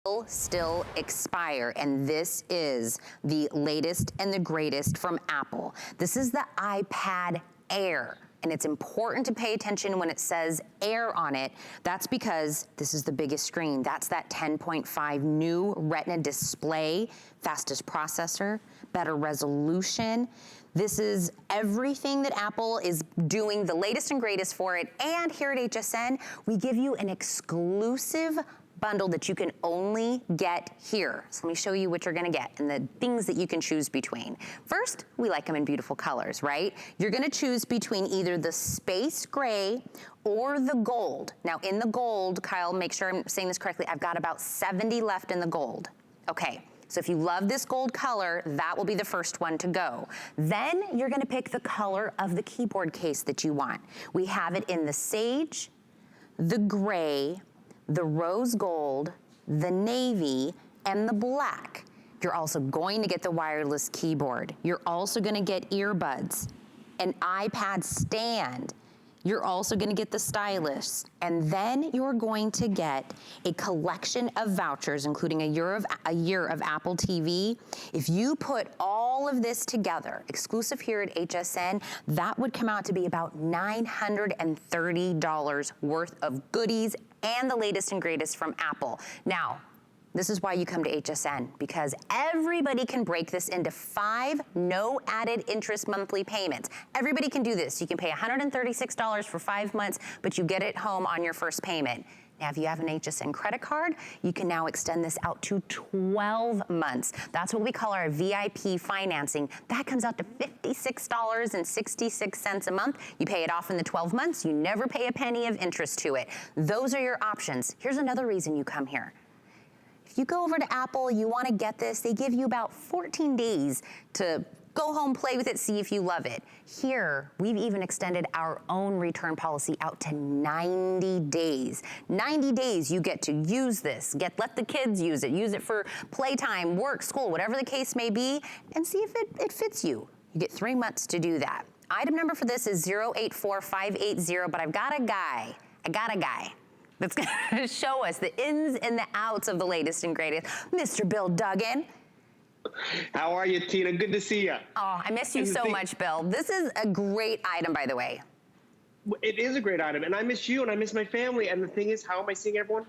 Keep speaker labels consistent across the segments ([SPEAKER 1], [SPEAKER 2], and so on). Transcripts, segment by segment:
[SPEAKER 1] will still expire, and this is the latest and the greatest from Apple. This is the iPad Air. And it's important to pay attention when it says Air on it. That's because this is the biggest screen. That's that 10.5 new Retina display, fastest processor, better resolution. This is everything that Apple is doing, the latest and greatest for it. And here at HSN, we give you an exclusive bundle that you can only get here. So let me show you what you're gonna get and the things that you can choose between. First, we like them in beautiful colors, right? You're gonna choose between either the space gray or the gold. Now in the gold, Kyle, make sure I'm saying this correctly, I've got about 70 left in the gold. Okay. So if you love this gold color, that will be the first one to go. Then you're gonna pick the color of the keyboard case that you want. We have it in the sage, the gray, the rose gold, the navy, and the black. You're also going to get the wireless keyboard. You're also gonna get earbuds, an iPad stand. You're also gonna get the Stylus. And then you're going to get a collection of vouchers, including a year of Apple TV. If you put all of this together, exclusive here at HSN, that would come out to be about $930 worth of goodies and the latest and greatest from Apple. Now, this is why you come to HSN, because everybody can break this into 5 no added interest monthly payments. Everybody can do this. You can pay $136 for 5 months, but you get it home on your first payment. Now, if you have an HSN credit card, you can now extend this out to 12 months. That's what we call our VIP financing. That comes out to $56.66 a month. You pay it off in the 12 months. You never pay a penny of interest to it. Those are your options. Here's another reason you come here. If you go over to Apple, you want to get this, they give you about 14 days to go home, play with it, see if you love it. Here, we've even extended our own return policy out to 90 days. 90 days you get to use this, let the kids use it for playtime, work, school, whatever the case may be, and see if it fits you. You get 3 months to do that. Item number for this is 084580, but I got a guy that's gonna show us the ins and the outs of the latest and greatest. Mr. Bill Duggan.
[SPEAKER 2] How are you, Tina? Good to see you.
[SPEAKER 1] Oh, I miss you so much, Bill. This is a great item, by the way.
[SPEAKER 2] It is a great item, and I miss you, and I miss my family, and the thing is, how am I seeing everyone?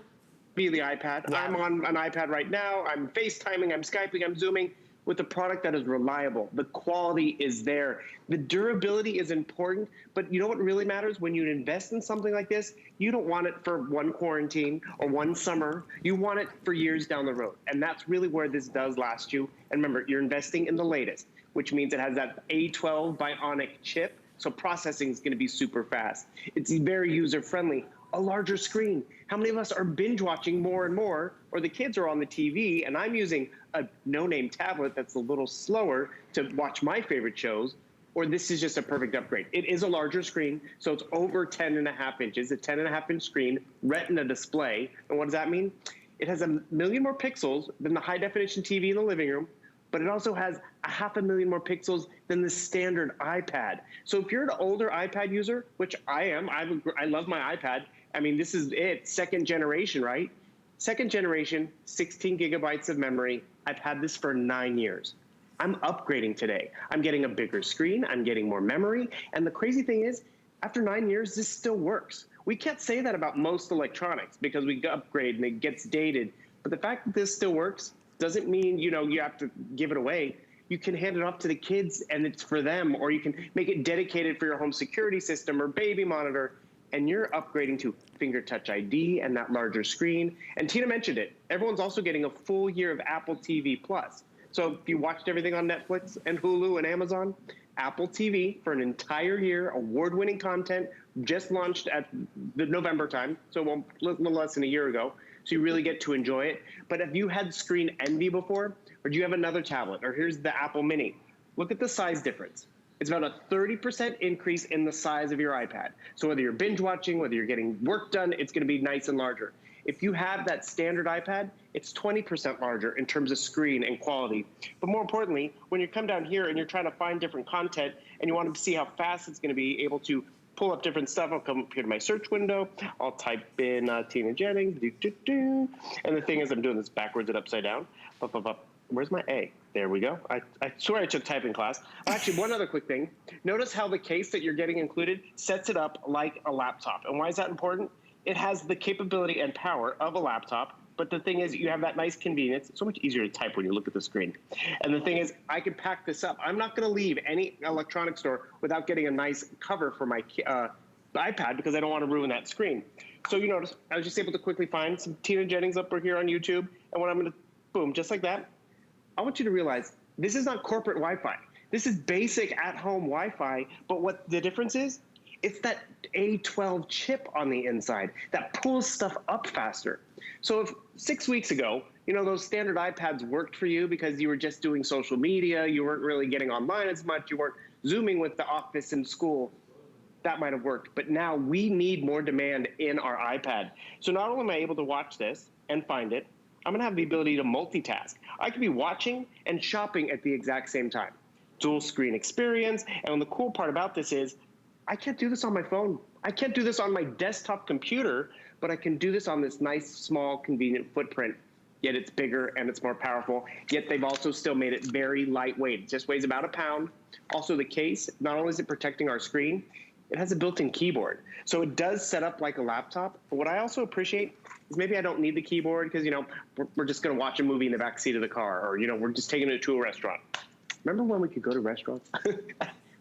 [SPEAKER 2] Via the iPad. Yeah. I'm on an iPad right now. I'm FaceTiming, I'm Skyping, I'm Zooming with a product that is reliable. The quality is there. The durability is important, but you know what really matters? When you invest in something like this, you don't want it for one quarantine or one summer. You want it for years down the road. And that's really where this does last you. And remember, you're investing in the latest, which means it has that A12 Bionic chip, so processing is gonna be super fast. It's very user-friendly. A larger screen. How many of us are binge watching more and more, or the kids are on the TV and I'm using a no-name tablet that's a little slower to watch my favorite shows, or this is just a perfect upgrade. It is a larger screen, so it's over 10.5 inches, a 10.5-inch screen, Retina display. And what does that mean? It has 1 million more pixels than the high-definition TV in the living room, but it also has 500,000 more pixels than the standard iPad. So if you're an older iPad user, which I am, I love my iPad. I mean, this is it, second generation, right? Second generation, 16 gigabytes of memory. I've had this for 9 years. I'm upgrading today. I'm getting a bigger screen, I'm getting more memory, and the crazy thing is, after 9 years, this still works. We can't say that about most electronics because we upgrade and it gets dated, but the fact that this still works doesn't mean, you know, you have to give it away. You can hand it off to the kids and it's for them, or you can make it dedicated for your home security system or baby monitor, and you're upgrading to finger touch ID and that larger screen. And Tina mentioned it, everyone's also getting a full year of Apple TV Plus. So if you watched everything on Netflix and Hulu and Amazon, Apple TV for an entire year, award-winning content, just launched at the November time, so a little less than a year ago. So you really get to enjoy it. But have you had screen envy before? Or do you have another tablet? Or here's the Apple Mini. Look at the size difference. It's about a 30% increase in the size of your iPad. So whether you're binge watching, whether you're getting work done, it's gonna be nice and larger. If you have that standard iPad, it's 20% larger in terms of screen and quality. But more importantly, when you come down here and you're trying to find different content and you want to see how fast it's gonna be able to pull up different stuff. I'll come up here to my search window. I'll type in Tina Jennings, and the thing is, I'm doing this backwards and upside down. Where's my A? There we go. I swear I took typing class. Actually, one other quick thing. Notice how the case that you're getting included sets it up like a laptop. And why is that important? It has the capability and power of a laptop, but the thing is, you have that nice convenience. It's so much easier to type when you look at the screen. And the thing is, I can pack this up. I'm not going to leave any electronics store without getting a nice cover for my iPad because I don't want to ruin that screen. So you notice, I was just able to quickly find some Tina Jennings up here on YouTube. And what I'm going to, boom, just like that. I want you to realize this is not corporate Wi-Fi. This is basic at-home Wi-Fi, but what the difference is, it's that A12 chip on the inside that pulls stuff up faster. So if 6 weeks ago, you know, those standard iPads worked for you because you were just doing social media, you weren't really getting online as much, you weren't Zooming with the office and school, that might have worked. But now we need more demand in our iPad. So not only am I able to watch this and find it, I'm gonna have the ability to multitask. I could be watching and shopping at the exact same time. Dual screen experience, and the cool part about this is, I can't do this on my phone. I can't do this on my desktop computer, but I can do this on this nice, small, convenient footprint. Yet it's bigger and it's more powerful. Yet they've also still made it very lightweight. It just weighs about a pound. Also the case, not only is it protecting our screen, it has a built-in keyboard. So it does set up like a laptop. But what I also appreciate is maybe I don't need the keyboard because, you know, we're just going to watch a movie in the back seat of the car, or, you know, we're just taking it to a restaurant. Remember when we could go to restaurants?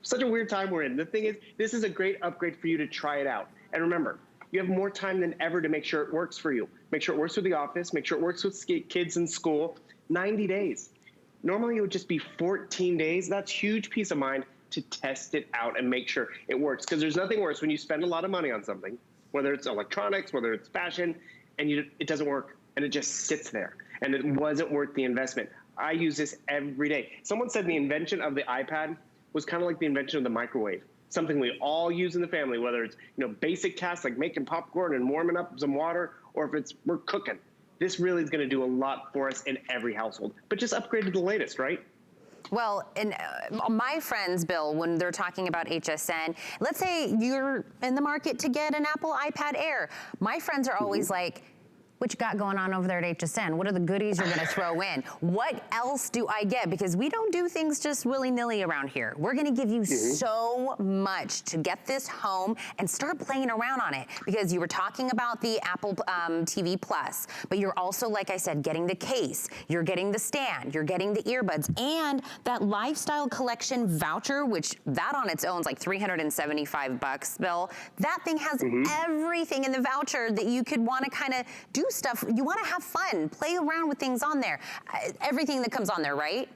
[SPEAKER 2] Such a weird time we're in. The thing is, this is a great upgrade for you to try it out. And remember, you have more time than ever to make sure it works for you. Make sure it works with the office. Make sure it works with kids in school. 90 days. Normally it would just be 14 days. That's huge peace of mind to test it out and make sure it works. Because there's nothing worse when you spend a lot of money on something, whether it's electronics, whether it's fashion, and it doesn't work, and it just sits there, and it wasn't worth the investment. I use this every day. Someone said the invention of the iPad was kind of like the invention of the microwave, something we all use in the family, whether it's, you know, basic tasks like making popcorn and warming up some water, or if it's we're cooking. This really is going to do a lot for us in every household, but just upgrade to the latest, right?
[SPEAKER 1] Well, and my friends, Bill, when they're talking about HSN, let's say you're in the market to get an Apple iPad Air. My friends are always like, what you got going on over there at HSN? What are the goodies you're gonna throw in? What else do I get? Because we don't do things just willy-nilly around here. We're gonna give you so much to get this home and start playing around on it. Because you were talking about the Apple TV Plus, but you're also, like I said, getting the case, you're getting the stand, you're getting the earbuds, and that lifestyle collection voucher, which that on its own is like $375, Bill. That thing has everything in the voucher that you could wanna kinda do stuff. You want to have fun, play around with things on there, everything that comes on there, right?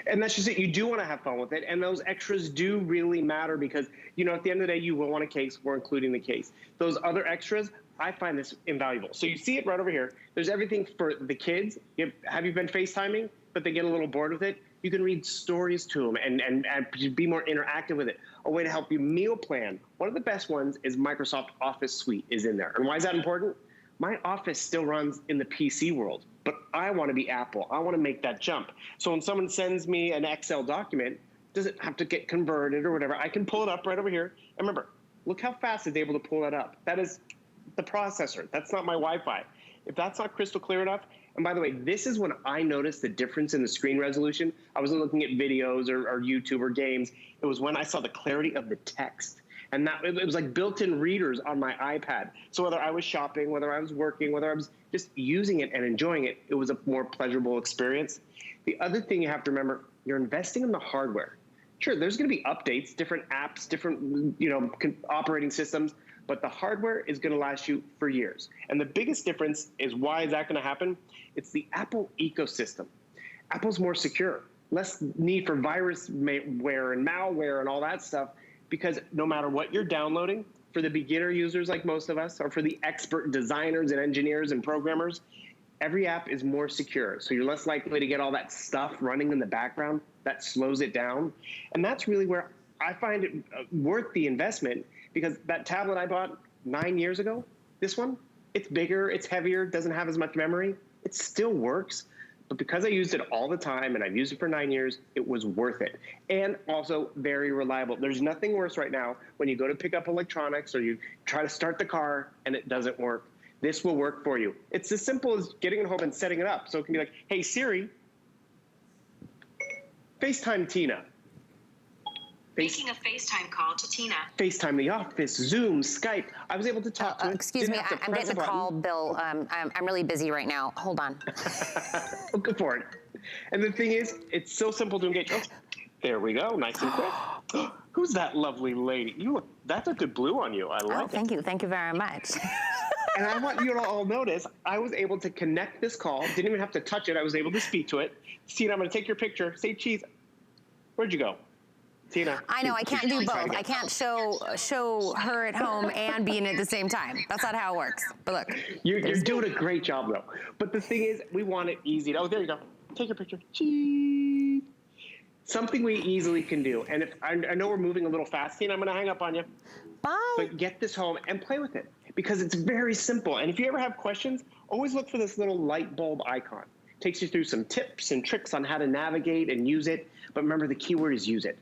[SPEAKER 2] And that's just it. You do want to have fun with it, and those extras do really matter because, you know, at the end of the day, you will want a case. We're including the case. Those other extras, I find this invaluable. So you see it right over here. There's everything for the kids. Have you been FaceTiming, but they get a little bored with it? You can read stories to them and be more interactive with it. A way to help you meal plan. One of the best ones is Microsoft Office Suite is in there. And why is that important? My office still runs in the PC world, but I want to be Apple. I want to make that jump. So when someone sends me an Excel document, does it have to get converted or whatever? I can pull it up right over here. And remember, look how fast it's able to pull that up. That is the processor. That's not my Wi-Fi. If that's not crystal clear enough, and by the way, this is when I noticed the difference in the screen resolution. I wasn't looking at videos or YouTube or games. It was when I saw the clarity of the text. And that it was like built-in readers on my iPad. So whether I was shopping, whether I was working, whether I was just using it and enjoying it, it was a more pleasurable experience. The other thing you have to remember, you're investing in the hardware. Sure, there's going to be updates, different apps, different, you know, operating systems, but the hardware is going to last you for years. And the biggest difference is, why is that going to happen? It's the Apple ecosystem. Apple's more secure, less need for virusware and malware and all that stuff. Because no matter what you're downloading, for the beginner users like most of us, or for the expert designers and engineers and programmers, every app is more secure. So you're less likely to get all that stuff running in the background that slows it down. And that's really where I find it worth the investment, because that tablet I bought 9 years ago, this one, it's bigger, it's heavier, doesn't have as much memory. It still works. But because I used it all the time and I've used it for 9 years, it was worth it. And also very reliable. There's nothing worse right now when you go to pick up electronics or you try to start the car and it doesn't work. This will work for you. It's as simple as getting it home and setting it up. So it can be like, hey, Siri, FaceTime Tina.
[SPEAKER 3] Making a FaceTime call to Tina.
[SPEAKER 2] FaceTime the office, Zoom, Skype. I was able to talk to it.
[SPEAKER 1] Excuse me, I'm getting a call, Bill. I'm really busy right now. Hold on.
[SPEAKER 2] Oh, go for it. And the thing is, it's so simple to engage. Oh, there we go, nice and quick. Who's that lovely lady? That's a good blue on you. I like it.
[SPEAKER 1] Thank you. Thank you very much.
[SPEAKER 2] And I want you to all notice, I was able to connect this call. Didn't even have to touch it. I was able to speak to it. Tina, I'm going to take your picture. Say cheese. Where'd you go? Tina.
[SPEAKER 1] I know, I can't do both. I can't show her at home and be in it at the same time. That's not how it works. But look.
[SPEAKER 2] You're doing a great job, though. But the thing is, we want it easy. Oh, there you go. Take your picture. Cheese. Something we easily can do. And if I know we're moving a little fast, Tina, I'm going to hang up on you.
[SPEAKER 1] Bye.
[SPEAKER 2] But get this home and play with it because it's very simple. And if you ever have questions, always look for this little light bulb icon. It takes you through some tips and tricks on how to navigate and use it. But remember, the key word is use it.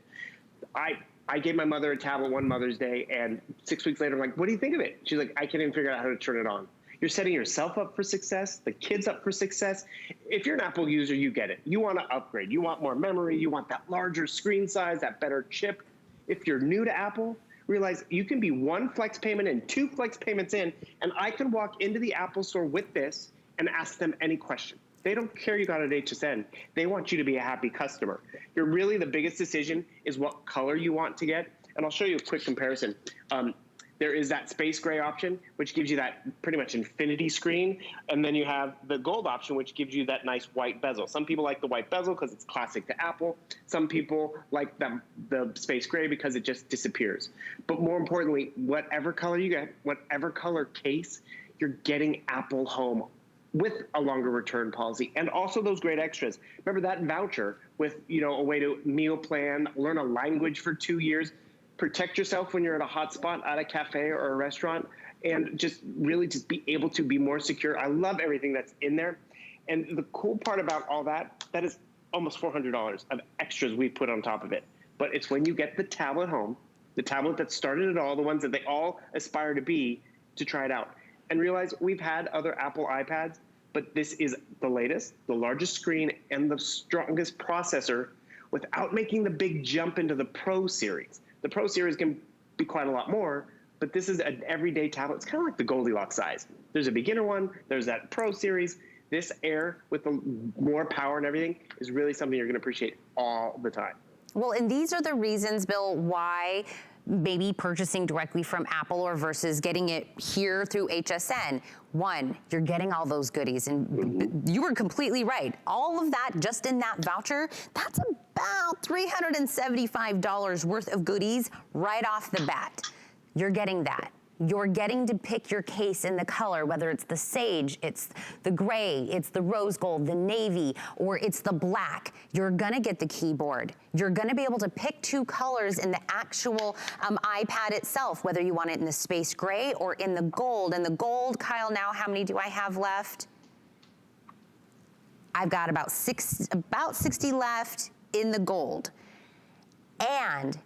[SPEAKER 2] I gave my mother a tablet one Mother's Day, and 6 weeks later, I'm like, what do you think of it? She's like, I can't even figure out how to turn it on. You're setting yourself up for success, the kids up for success. If you're an Apple user, you get it. You want to upgrade. You want more memory. You want that larger screen size, that better chip. If you're new to Apple, realize you can be 1 flex payment and 2 flex payments in, and I can walk into the Apple store with this and ask them any question. They don't care you got it at HSN. They want you to be a happy customer. You're really, the biggest decision is what color you want to get. And I'll show you a quick comparison. There is that space gray option, which gives you that pretty much infinity screen. And then you have the gold option, which gives you that nice white bezel. Some people like the white bezel because it's classic to Apple. Some people like the space gray because it just disappears. But more importantly, whatever color you get, whatever color case, you're getting Apple Home with a longer return policy and also those great extras. Remember that voucher with, a way to meal plan, learn a language for 2 years, protect yourself when you're at a hotspot at a cafe or a restaurant, and just really just be able to be more secure. I love everything that's in there. And the cool part about all that is almost $400 of extras we put on top of it. But it's when you get the tablet home, the tablet that started it all, the ones that they all aspire to be, to try it out. And realize we've had other Apple iPads, but this is the latest, the largest screen, and the strongest processor without making the big jump into the Pro series. The Pro series can be quite a lot more, but this is an everyday tablet. It's kind of like the Goldilocks size. There's a beginner one, there's that Pro series. This Air with the more power and everything is really something you're going to appreciate all the time.
[SPEAKER 1] Well, and these are the reasons, Bill, why maybe purchasing directly from Apple or versus getting it here through HSN. One, you're getting all those goodies, and you were completely right. All of that just in that voucher, that's about $375 worth of goodies right off the bat. You're getting that. You're getting to pick your case in the color, whether it's the sage, it's the gray, it's the rose gold, the navy, or it's the black. You're gonna get the keyboard. You're gonna be able to pick 2 colors in the actual iPad itself, whether you want it in the space gray or in the gold. And the gold, Kyle, now how many do I have left? I've got about 60 left in the gold. And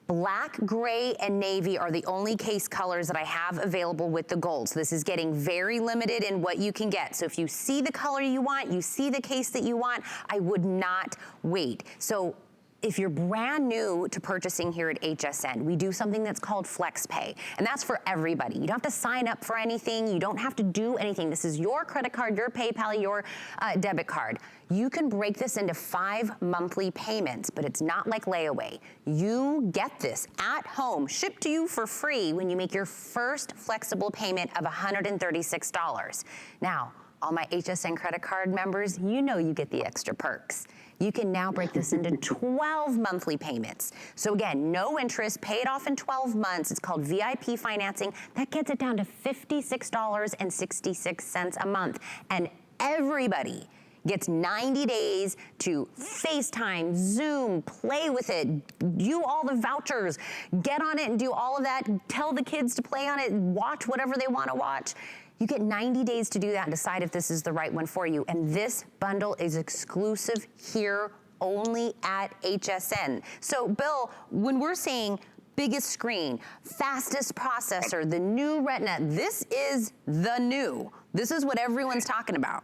[SPEAKER 1] black, gray, and navy are the only case colors that I have available with the gold. So this is getting very limited in what you can get. So if you see the color you want, you see the case that you want, I would not wait. So if you're brand new to purchasing here at HSN, we do something that's called FlexPay, and that's for everybody. You don't have to sign up for anything. You don't have to do anything. This is your credit card, your PayPal, your debit card. You can break this into 5 monthly payments, but it's not like layaway. You get this at home, shipped to you for free when you make your first flexible payment of $136. Now, all my HSN credit card members, you know you get the extra perks. You can now break this into 12 monthly payments. So again, no interest, pay it off in 12 months. It's called VIP financing. That gets it down to $56.66 a month. And everybody gets 90 days to FaceTime, Zoom, play with it, do all the vouchers, get on it and do all of that, tell the kids to play on it, watch whatever they want to watch. You get 90 days to do that and decide if this is the right one for you. And this bundle is exclusive here only at HSN. So Bill, when we're saying biggest screen, fastest processor, the new Retina, this is the new. This is what everyone's talking about.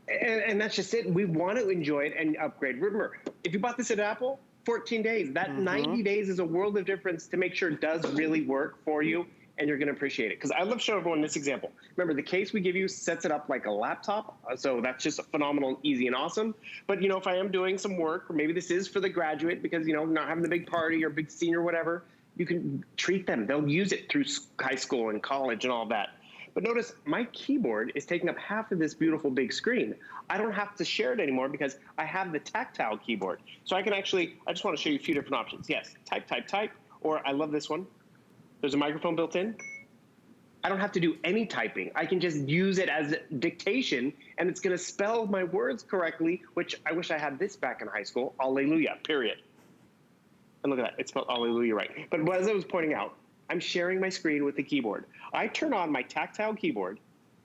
[SPEAKER 2] And that's just it. We want to enjoy it and upgrade. Remember, if you bought this at Apple, 14 days. That 90 days is a world of difference to make sure it does really work for you, and you're going to appreciate it. Because I love showing everyone this example. Remember, the case we give you sets it up like a laptop, so that's just phenomenal, and easy, and awesome. But, if I am doing some work, or maybe this is for the graduate because, not having the big party or big senior or whatever, you can treat them. They'll use it through high school and college and all that. But notice my keyboard is taking up half of this beautiful big screen. I don't have to share it anymore because I have the tactile keyboard. So I can actually, I just want to show you a few different options. Yes, type, type, type, or I love this one. There's a microphone built in. I don't have to do any typing. I can just use it as dictation, and it's going to spell my words correctly, which I wish I had this back in high school. Alleluia, period. And look at that, it's spelled alleluia right. But as I was pointing out, I'm sharing my screen with the keyboard. I turn on my tactile keyboard,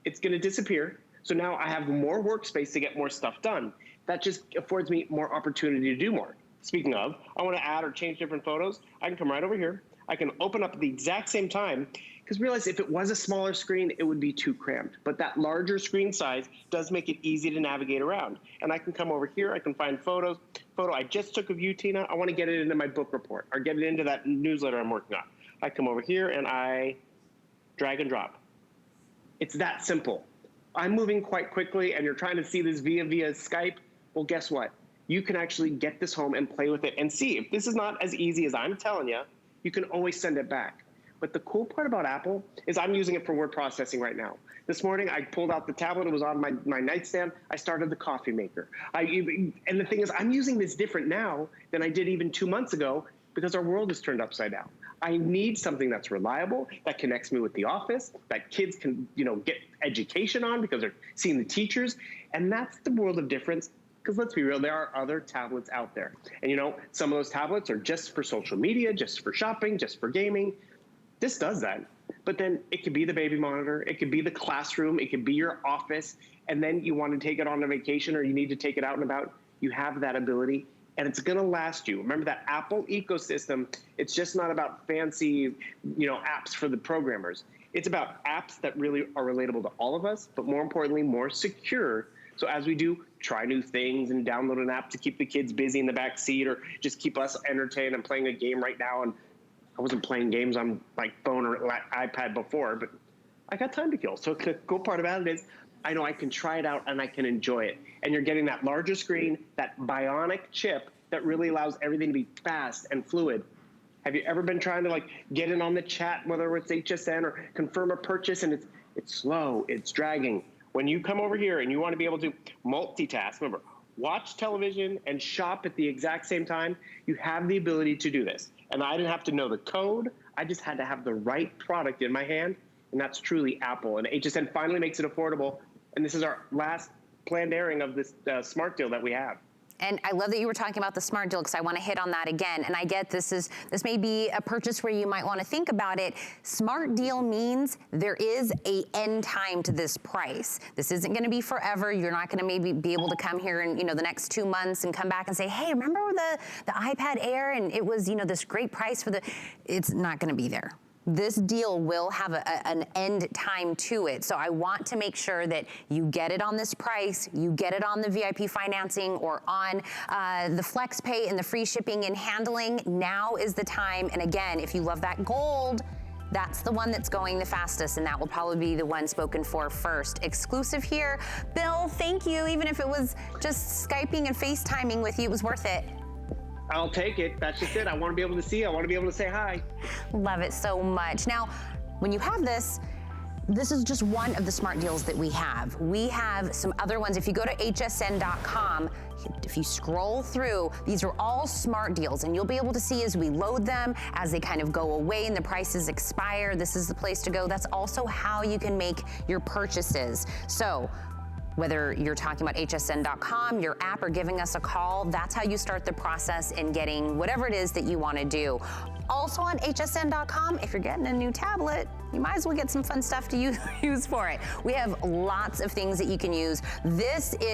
[SPEAKER 2] it's gonna disappear. So now I have more workspace to get more stuff done. That just affords me more opportunity to do more. Speaking of, I wanna add or change different photos. I can come right over here. I can open up at the exact same time, because realize if it was a smaller screen, it would be too cramped. But that larger screen size does make it easy to navigate around. And I can come over here, I can find photos. Photo I just took of you, Tina, I wanna get it into my book report or get it into that newsletter I'm working on. I come over here and I drag and drop. It's that simple. I'm moving quite quickly and you're trying to see this via Skype. Well, guess what? You can actually get this home and play with it and see. If this is not as easy as I'm telling you, you can always send it back. But the cool part about Apple is I'm using it for word processing right now. This morning, I pulled out the tablet. It was on my nightstand. I started the coffee maker. And the thing is, I'm using this different now than I did even 2 months ago because our world is turned upside down. I need something that's reliable, that connects me with the office, that kids can, get education on because they're seeing the teachers. And that's the world of difference. Because let's be real, there are other tablets out there. And some of those tablets are just for social media, just for shopping, just for gaming. This does that. But then it could be the baby monitor, it could be the classroom, it could be your office, and then you want to take it on a vacation or you need to take it out and about. You have that ability, and it's going to last you. Remember that Apple ecosystem, it's just not about fancy, apps for the programmers. It's about apps that really are relatable to all of us, but more importantly, more secure. So as we do try new things and download an app to keep the kids busy in the back seat or just keep us entertained. I'm playing a game right now, and I wasn't playing games on my phone or iPad before, but I got time to kill. So the cool part about it is I know I can try it out and I can enjoy it. And you're getting that larger screen, that bionic chip that really allows everything to be fast and fluid. Have you ever been trying to get in on the chat, whether it's HSN or confirm a purchase, and it's slow, it's dragging. When you come over here and you want to be able to multitask, remember, watch television and shop at the exact same time, you have the ability to do this. And I didn't have to know the code. I just had to have the right product in my hand, and that's truly Apple. And HSN finally makes it affordable, and this is our last planned airing of this smart deal that we have.
[SPEAKER 1] And I love that you were talking about the smart deal because I want to hit on that again. And I get this may be a purchase where you might want to think about it. Smart deal means there is a end time to this price. This isn't going to be forever. You're not going to maybe be able to come here in the next 2 months and come back and say, hey, remember the iPad Air and it was this great price for it's not going to be there. This deal will have an end time to it. So I want to make sure that you get it on this price, you get it on the VIP financing or on the flex pay and the free shipping and handling. Now is the time. And again, if you love that gold, that's the one that's going the fastest, and that will probably be the one spoken for first. Exclusive here. Bill, thank you. Even if it was just Skyping and FaceTiming with you, it was worth it.
[SPEAKER 2] I'll take it. That's just it. I want to be able to see you. I want to be able to say hi.
[SPEAKER 1] Love it so much. Now, when you have this is just one of the smart deals that we have. We have some other ones. If you go to hsn.com, if you scroll through, these are all smart deals, and you'll be able to see as we load them, as they kind of go away and the prices expire, this is the place to go. That's also how you can make your purchases. So Whether you're talking about hsn.com, your app, or giving us a call, that's how you start the process in getting whatever it is that you want to do. Also on hsn.com, if you're getting a new tablet, you might as well get some fun stuff to use for it. We have lots of things that you can use. This is